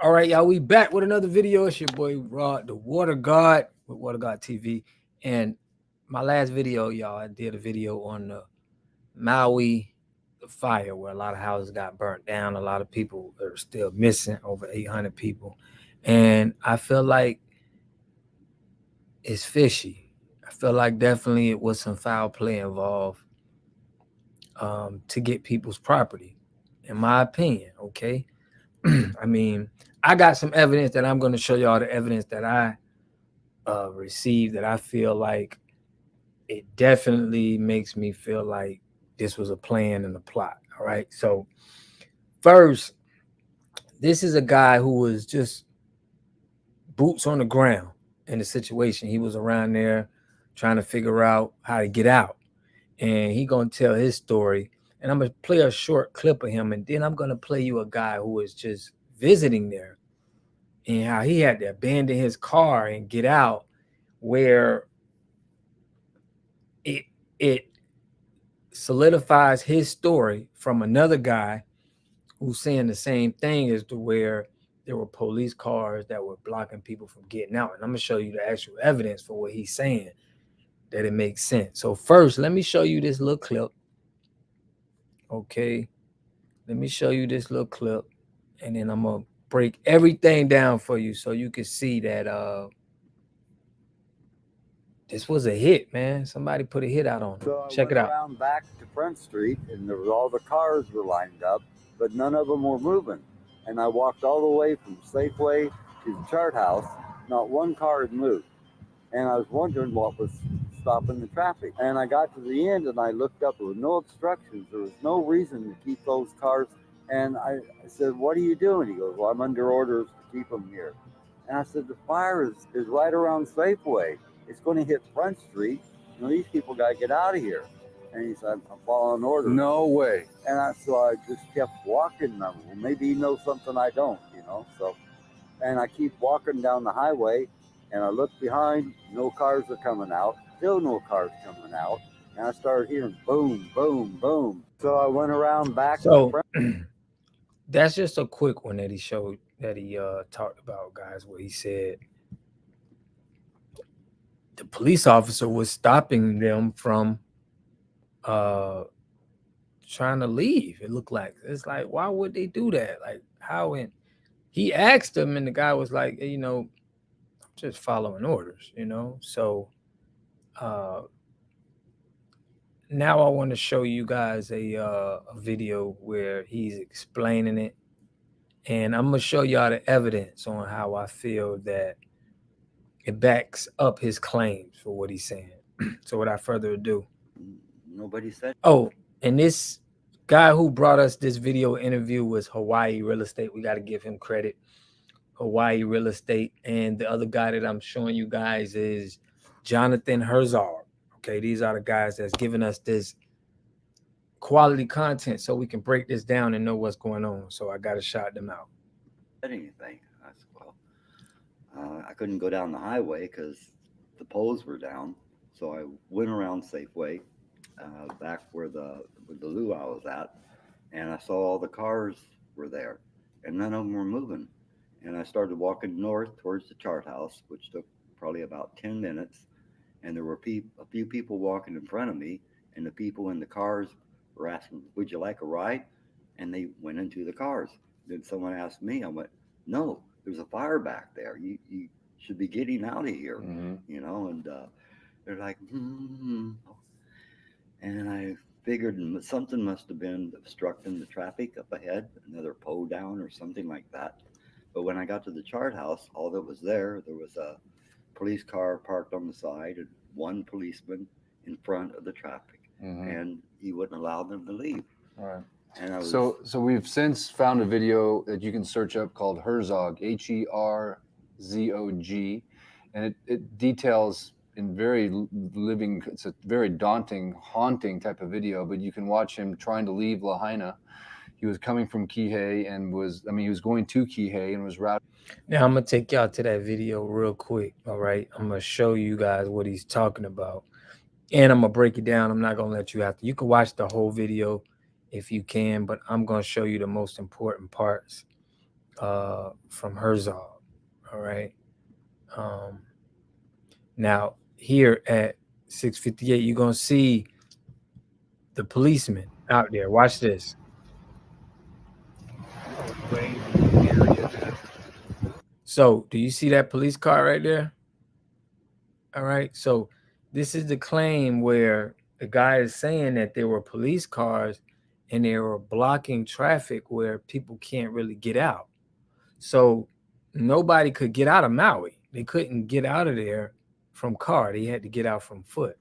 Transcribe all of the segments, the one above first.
All right, y'all, we back with another video. It's your boy Rod, the Water God with Water God TV. And my last video, y'all, I did a video on the Maui the fire where a lot of houses got burnt down. A lot of people are still missing, over 800 people. And I feel like it's fishy. I feel like definitely it was some foul play involved to get people's property, in my opinion, okay? I mean, I got some evidence that I'm going to show y'all, the evidence that I received, that I feel like it definitely makes me feel like this was a plan and a plot. All right. So, first, this is a guy who was just boots on the ground in the situation. He was around there trying to figure out how to get out. And he going to tell his story. And I'm going to play a short clip of him. And then I'm going to play you a guy who was just visiting there and how he had to abandon his car and get out, where it solidifies his story from another guy who's saying the same thing, as to where there were police cars that were blocking people from getting out. And I'm gonna show you the actual evidence for what he's saying, that it makes sense. So first, let me show you this little clip. Okay, let me show you this little clip, and then I'm gonna break everything down for you so you can see that this was a hit, man. Somebody put a hit out on him. So I Check went it out. around back to Front Street, and there was all the cars were lined up, but none of them were moving. And I walked all the way from Safeway to the Chart House. Not one car had moved. And I was wondering what was stopping the traffic. And I got to the end, and I looked up. There were no obstructions. There was no reason to keep those cars. And I said, "What are you doing?" He goes, "Well, I'm under orders to keep them here." And I said, "The fire is right around Safeway. It's going to hit Front Street. You know, these people got to get out of here." And he said, "I'm following orders." No way. And so I just kept walking. Well, maybe he knows something I don't, you know. So, and I keep walking down the highway, and I look behind. No cars are coming out. Still no cars coming out. And I started hearing boom, boom, boom. So I went around back. So that's just a quick one that he showed, that he talked about, guys, where he said the police officer was stopping them from trying to leave. It looked like, it's like, why would they do that? Like, how? And he asked him, and the guy was like, "Hey, I'm just following orders, So now I want to show you guys a video where he's explaining it, and I'm gonna show y'all the evidence on how I feel that it backs up his claims for what he's saying. So without further ado, Nobody said. oh, and this guy who brought us this video interview was Hawaii Real Estate. We got to give him credit. Hawaii Real Estate. And the other guy that I'm showing you guys is Jonathan Trezor. Okay, these are the guys that's giving us this quality content so we can break this down and know what's going on. So I got to shout them out. Anything. I said, well, I couldn't go down the highway because the poles were down. So I went around Safeway, back where the luau was at, and I saw all the cars were there, and none of them were moving. And I started walking north towards the Chart House, which took probably about 10 minutes. And there were a few people walking in front of me, and the people in the cars were asking, "Would you like a ride?" And they went into the cars. Then someone asked me, I went, "No, there's a fire back there. You should be getting out of here." And they're like, And I figured something must have been obstructing the traffic up ahead, another pole down or something like that. But when I got to the Chart House, all that was there was a police car parked on the side and one policeman in front of the traffic, and he wouldn't allow them to leave. All right. And I was, So we've since found a video that you can search up called Herzog, Herzog, and it details in very living. It's a very daunting, haunting type of video. But you can watch him trying to leave Lahaina. He was coming from Kihei and he was going to Kihei and was routed. Now I'm gonna take y'all to that video real quick. All right, I'm gonna show you guys what he's talking about, and I'm gonna break it down. I'm not gonna let you have to. You can watch the whole video if you can, but I'm gonna show you the most important parts from Herzog. All right. Um, Now here at 658, you're gonna see the policeman out there. Watch this. Way in the area there. So, do you see that police car right there? All right. So, this is the claim where the guy is saying that there were police cars and they were blocking traffic where people can't really get out. So, nobody could get out of Maui. They couldn't get out of there from car. They had to get out from foot.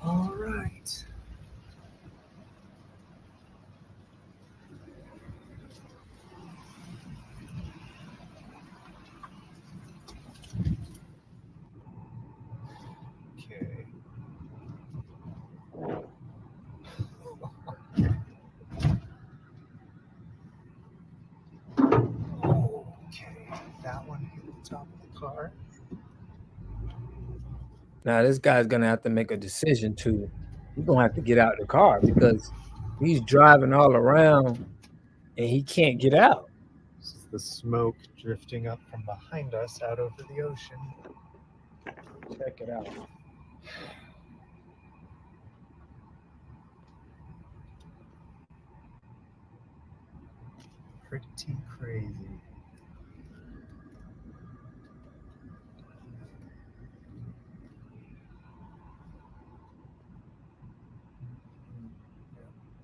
All right. Okay. Okay. That one hit the top of the car. Now this guy's gonna have to make a decision too. He's gonna have to get out of the car because he's driving all around and he can't get out. This is the smoke drifting up from behind us out over the ocean. Check it out. Pretty crazy.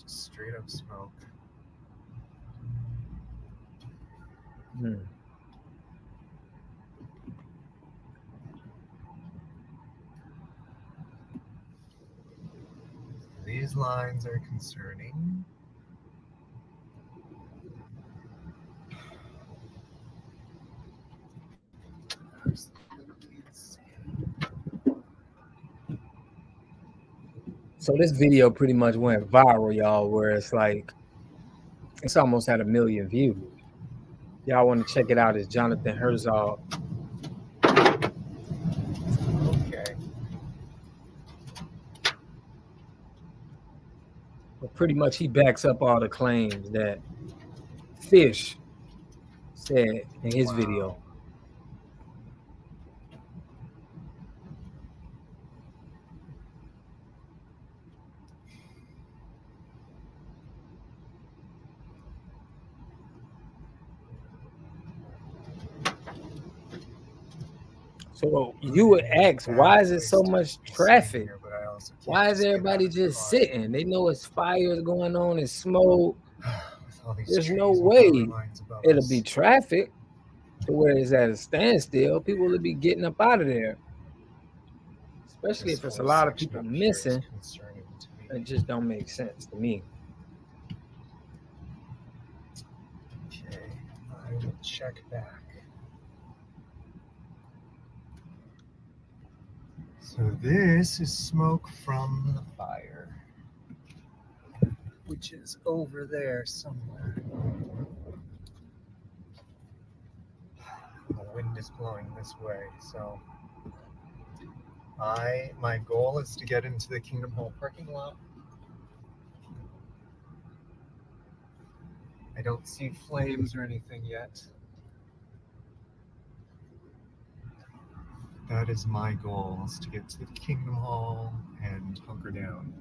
Just straight up smoke. Hmm. These lines are concerning. Absolutely insane. So this video pretty much went viral, y'all, where it's like it's almost had 1 million views. Y'all want to check it out? It's Jonathan Herzog. Okay. But pretty much he backs up all the claims that Fish said in his video. So you would ask, why is it so much traffic? Why is everybody just sitting? They know it's fires going on and smoke. There's no way it'll be traffic to where it's at a standstill. People will be getting up out of there. Especially if it's a lot of people missing. It just don't make sense to me. Okay, I will check back. So this is smoke from the fire, which is over there somewhere. The wind is blowing this way, so my goal is to get into the Kingdom Hall parking lot. I don't see flames or anything yet. That is my goal, is to get to the Kingdom Hall and hunker down.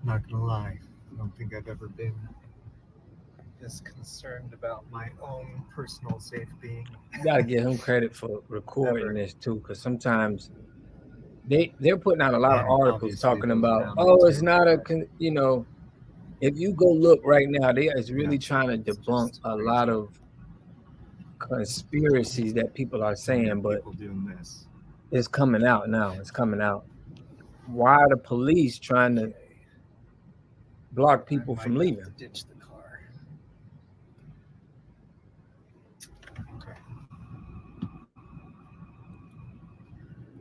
Not gonna lie, I don't think I've ever been this concerned about my own personal safety. You gotta give him credit for recording this too, because sometimes they're putting out a lot of articles talking about, oh, it's not a, you know, if you go look right now, they is really trying to debunk a lot of conspiracies that people are saying, but it's coming out now. It's coming out. Why are the police trying to block people from leaving? Ditch the car. Okay.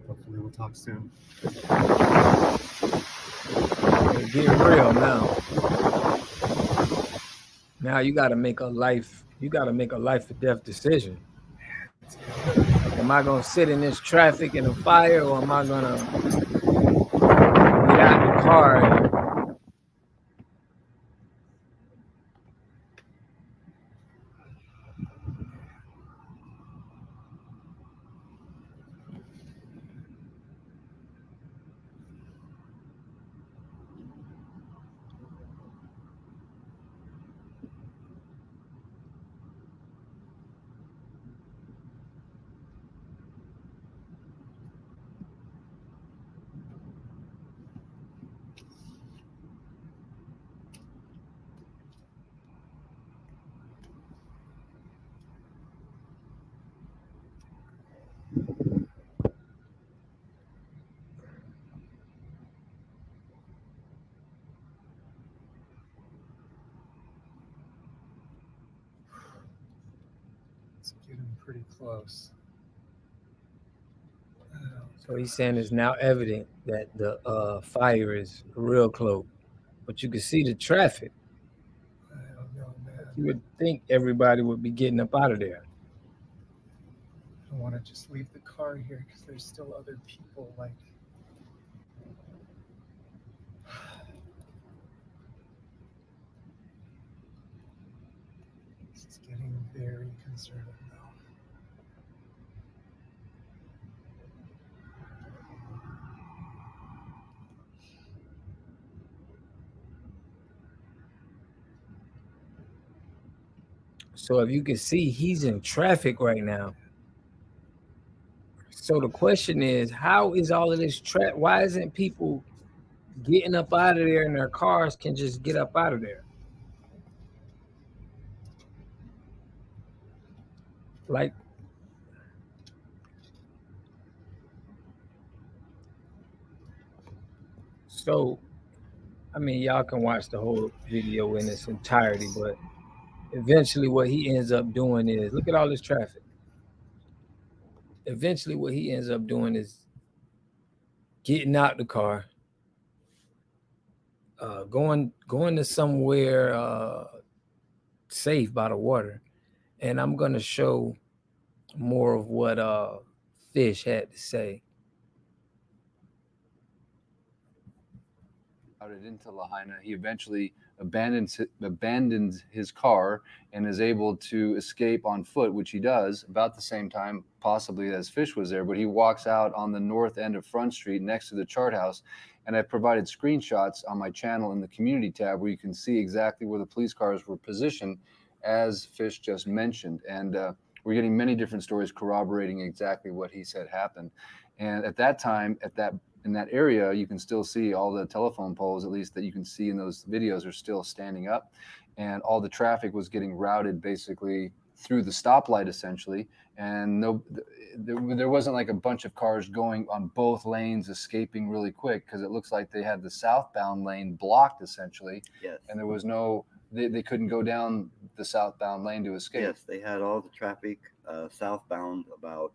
Hopefully we'll talk soon. It's getting real now. Now you got to make a life You got to make a life or death decision. Like, am I gonna sit in this traffic in a fire, or am I gonna get out the car and It's getting pretty close. so he's saying it's now evident that the fire is real close, but you can see the traffic. I don't know, Like, man. you would think everybody would be getting up out of there. I don't want to just leave the car here because there's still other people. Like, this is getting very concerning now. So if you can see, he's in traffic right now. So the question is, how is all of this traffic? Why isn't people getting up out of there and their cars can just get up out of there? Like, so, I mean, y'all can watch the whole video in its entirety, but eventually what he ends up doing is, look at all this traffic. Eventually what he ends up doing is getting out the car, going to somewhere safe by the water. And I'm gonna show more of what Fish had to say. Routed into Lahaina. He eventually abandons his car and is able to escape on foot, which he does about the same time, possibly as Fish was there. But he walks out on the north end of Front Street next to the chart house. And I provided screenshots on my channel in the community tab where you can see exactly where the police cars were positioned, as Fish just mentioned. And we're getting many different stories corroborating exactly what he said happened. And at that time, in that area, you can still see all the telephone poles, at least that you can see in those videos, are still standing up. And all the traffic was getting routed basically through the stoplight, essentially. And there wasn't like a bunch of cars going on both lanes, escaping really quick, because it looks like they had the southbound lane blocked, essentially. Yes. And there was no, they couldn't go down the southbound lane to escape. Yes, they had all the traffic southbound about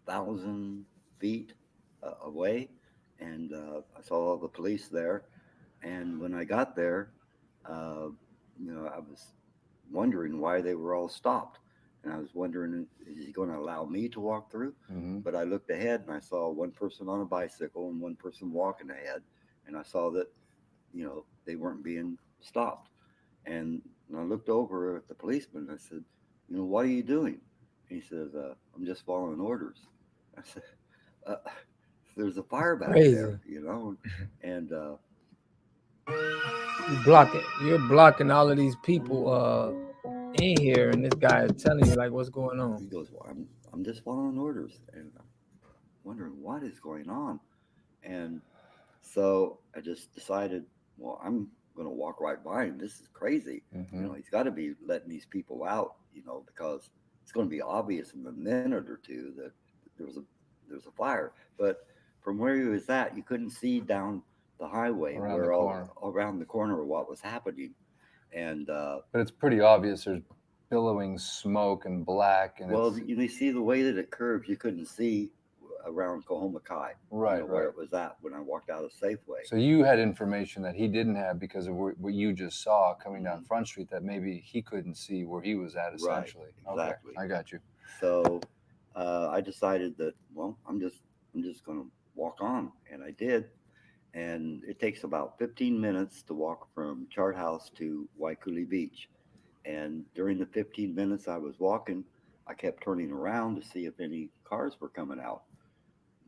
1,000 feet away, and I saw all the police there. And when I got there, uh, I was wondering why they were all stopped, and I was wondering, is he going to allow me to walk through? Mm-hmm. But I looked ahead and I saw one person on a bicycle and one person walking ahead, and I saw that they weren't being stopped. And I looked over at the policeman and I said, what are you doing? He says, I'm just following orders. I said, uh, there's a fire back Crazy. there. And You're blocking all of these people in here, and this guy is telling you like what's going on. he goes, well, I'm just following orders. And I'm wondering what is going on. And so I just decided, well, I'm going to walk right by him. This is crazy. Mm-hmm. He's got to be letting these people out, because it's going to be obvious in a minute or two that there's a fire. But from where he was at, you couldn't see down the highway around the corner of what was happening. And but it's pretty obvious. There's billowing smoke and black. And well, you see the way that it curves, you couldn't see around Coahoma Kai, Right, where right. it was at when I walked out of Safeway. So you had information that he didn't have because of what you just saw coming down Mhm. Front Street that maybe he couldn't see where he was at, Right, essentially. exactly. Okay, I got you. So I decided that, well, I'm just going to walk on, and I did. And it takes about 15 minutes to walk from Chart House to Waikuli Beach. And during the 15 minutes I was walking, I kept turning around to see if any cars were coming out.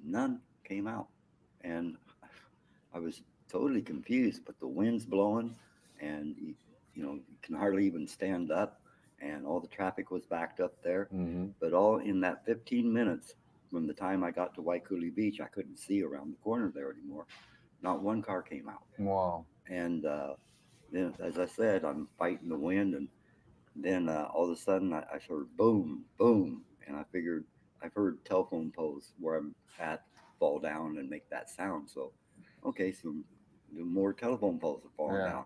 None came out. And I was totally confused, but the wind's blowing, and you can hardly even stand up, and all the traffic was backed up there. Hmm. But all in that 15 minutes from the time I got to Waikuli Beach, I couldn't see around the corner there anymore. Not one car came out. Wow. And then, as I said, I'm fighting the wind, and then all of a sudden I heard boom, boom, and I figured I've heard telephone poles where I'm at fall down and make that sound. So, okay, so the more telephone poles are falling Yeah. down.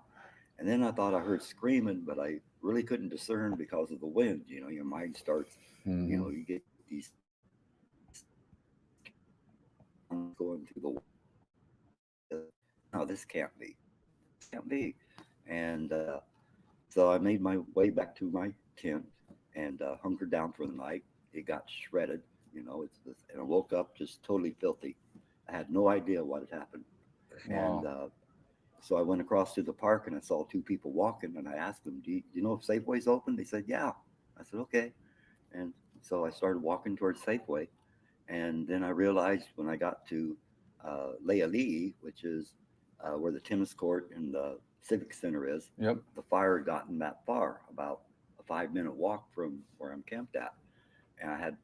And then I thought I heard screaming, but I really couldn't discern because of the wind. Your mind starts, Hmm. you get these going through the no, this can't be. This can't be. And so I made my way back to my tent and hunkered down for the night. It got shredded, and I woke up just totally filthy. I had no idea what had happened. And Wow. so I went across to the park and I saw two people walking, and I asked them, do you know if Safeway's open? They said, yeah. I said, okay. And so I started walking towards Safeway. And then I realized when I got to Lealii, which is where the tennis court and the Civic Center is, Yep. the fire had gotten that far, about a 5-minute walk from where I'm camped at. And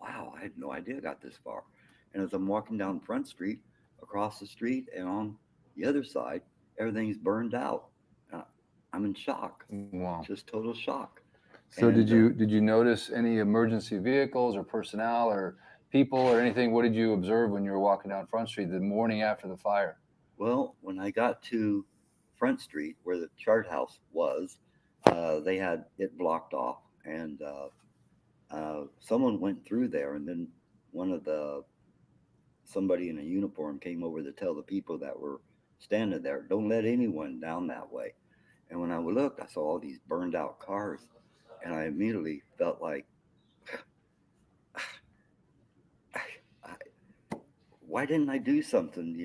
wow, I had no idea I got this far. And as I'm walking down Front Street, across the street, and on the other side, everything's burned out. Uh, I'm in shock, Wow. just total shock. So And did you notice any emergency vehicles or personnel or people or anything? What did you observe when you were walking down Front Street the morning after the fire? well, when I got to Front Street, where the chart house was, they had it blocked off, and someone went through there, and then one of the somebody in a uniform came over to tell the people that were standing there, "Don't let anyone down that way." And when I looked, I saw all these burned out cars, and I immediately felt like, I, why didn't I do something,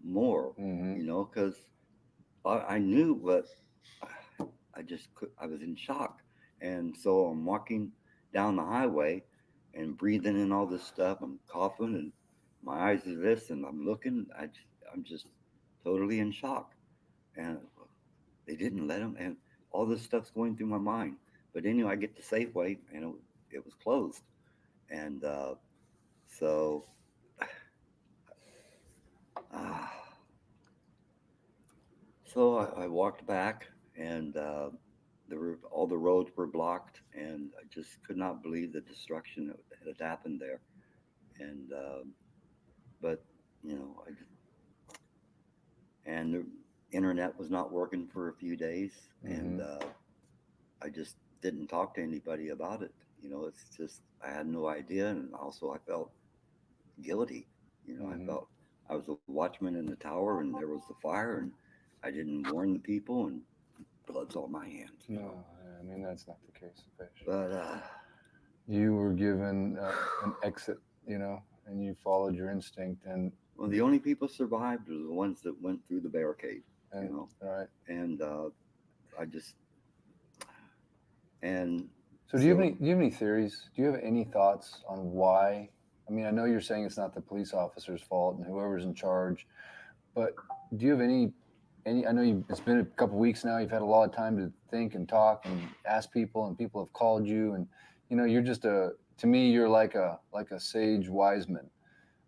more, Hmm. because I knew, but I was in shock. And so I'm walking down the highway and breathing in all this stuff. I'm coughing, and my eyes are this, and I'm looking. I'm just totally in shock. And they didn't let them, and all this stuff's going through my mind. But anyway, I get to Safeway, and it was closed. And so uh, so I walked back, and all the roads were blocked, and I just could not believe the destruction that had happened there. And but I and the internet was not working for a few days, and Hmm. I just didn't talk to anybody about it. It's just I had no idea, and also I felt guilty. I Hmm. felt I was a watchman in the tower, and there was the fire, and I didn't warn the people, and blood's on my hands. No, I mean, that's not the case, Fish. But You were given an exit, and you followed your instinct, well, the only people survived were the ones that went through the barricade. and right. And I just and So do you have any theories? Do you have any thoughts on why? I mean, I know you're saying it's not the police officer's fault and whoever's in charge, but do you have any? I know it's been a couple of weeks now. You've had a lot of time to think and talk and ask people, and people have called you, and you're just to me, you're like a sage wise man.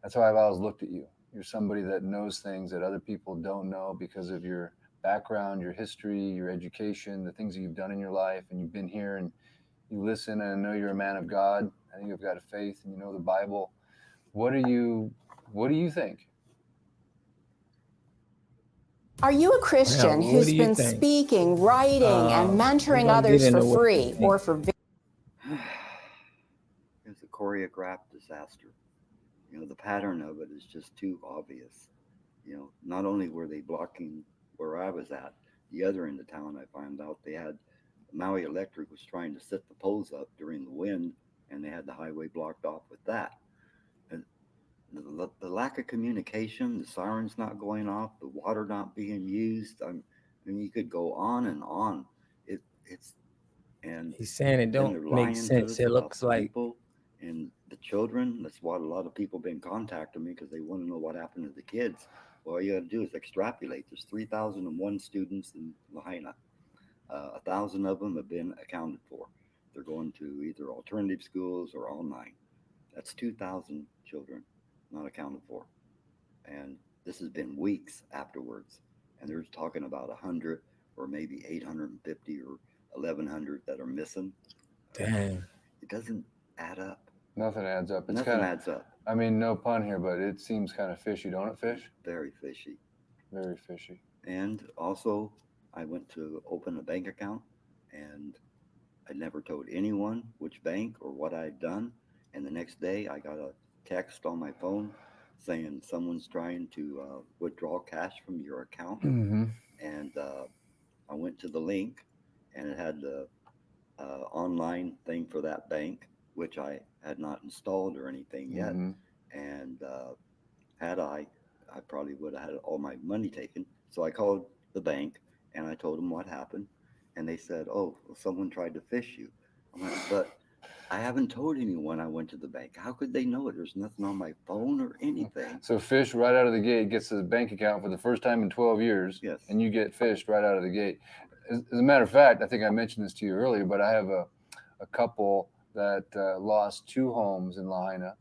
That's how I've always looked at you. You're somebody that knows things that other people don't know because of your background, your history, your education, the things that you've done in your life, and you've been here and you listen, and I know you're a man of God. I think you've got a faith and you know the Bible. What do you think? Are you a Christian What who's do you been think? speaking, writing, and We're mentoring gonna get others for into what you free think. or for it was a choreographed disaster. The pattern of it is just too obvious. Not only were they blocking where I was at, the other end of town, I found out they had Maui Electric was trying to set the poles up during the wind, and they had the highway blocked off with that. And the lack of communication, the sirens not going off, the water not being used. You could go on and on. It's and He's saying it then don't they're make lying to sense. us It about looks the like people and the children. That's why a lot of people been contacting me because they want to know what happened to the kids. Well, all you got to do is extrapolate. There's 3,001 students in Lahaina. 1,000 of them have been accounted for. They're going to either alternative schools or online. That's 2,000 children not accounted for. And this has been weeks afterwards. And they're talking about 100 or maybe 850 or 1,100 that are missing. damn. It doesn't add up. Nothing adds up. It's Nothing kind of, adds up. I mean, no pun here, but it seems kind of fishy, don't it, Fish? Very fishy. Very fishy. And also, I went to open a bank account, and I never told anyone which bank or what I'd done. And the next day, I got a text on my phone saying someone's trying to withdraw cash from your account. Mm-hmm. And I went to the link, and it had the online thing for that bank, which I had not installed or anything yet. Mm-hmm. And had I probably would have had all my money taken. So I called the bank and I told them what happened. And they said, "Oh, well, someone tried to fish you." I'm like, "But I haven't told anyone I went to the bank. How could they know it? There's nothing on my phone or anything." So Fish right out of the gate gets a bank account for the first time in 12 years. Yes. And you get fished right out of the gate. As a matter of fact, I think I mentioned this to you earlier, but I have a couple that lost 2 homes in Lahaina,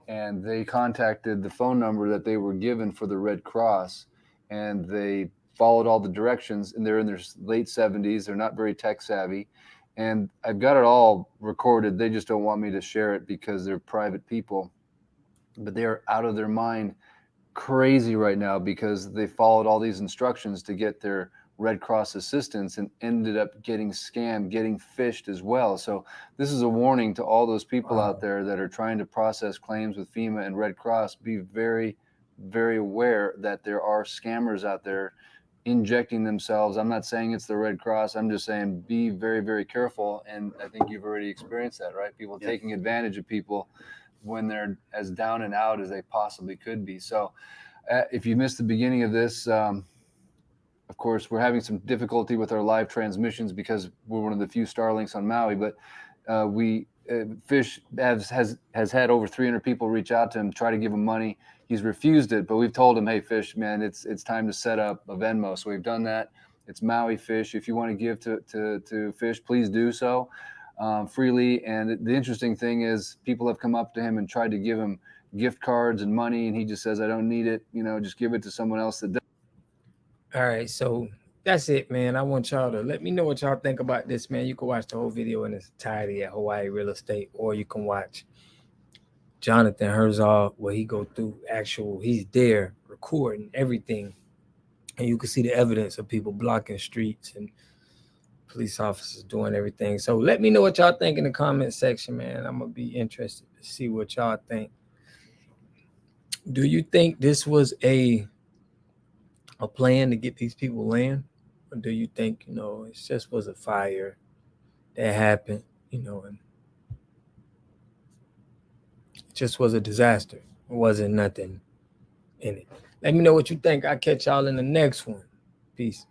and they contacted the phone number that they were given for the Red Cross, and they followed all the directions, and they're in their late 70s. They're not very tech savvy, and I've got it all recorded. They just don't want me to share it because they're private people, but they're out of their mind crazy right now because they followed all these instructions to get their Red Cross assistance and ended up getting scammed, getting fished as well. So this is a warning to all those people out there that are trying to process claims with FEMA and Red Cross. Be very, very aware that there are scammers out there injecting themselves. I'm not saying it's the Red Cross. I'm just saying be very, very careful. And I think you've already experienced that, right? People Yes. taking advantage of people when they're as down and out as they possibly could be. So if you missed the beginning of this, of course, we're having some difficulty with our live transmissions because we're one of the few Starlinks on Maui, but Fish has had over 300 people reach out to him, try to give him money. He's refused it, but we've told him, "Hey, Fish, man, it's time to set up a Venmo." So we've done that. It's Maui Fish. If you want to give to Fish, please do so freely. And the interesting thing is people have come up to him and tried to give him gift cards and money, and he just says, "I don't need it. Just give it to someone else that does." All right, so that's it, man. I want y'all to let me know what y'all think about this, man. You can watch the whole video in its entirety at Hawaii Real Estate, or you can watch Jonathan Herzog where he go through he's there recording everything, and you can see the evidence of people blocking streets and police officers doing everything. So let me know what y'all think in the comment section, man. I'm gonna be interested to see what y'all think. Do you think this was a plan to get these people land, or do you think it just was a fire that happened, and it just was a disaster? It wasn't nothing in it. Let me know what you think. I'll catch y'all in the next one. Peace.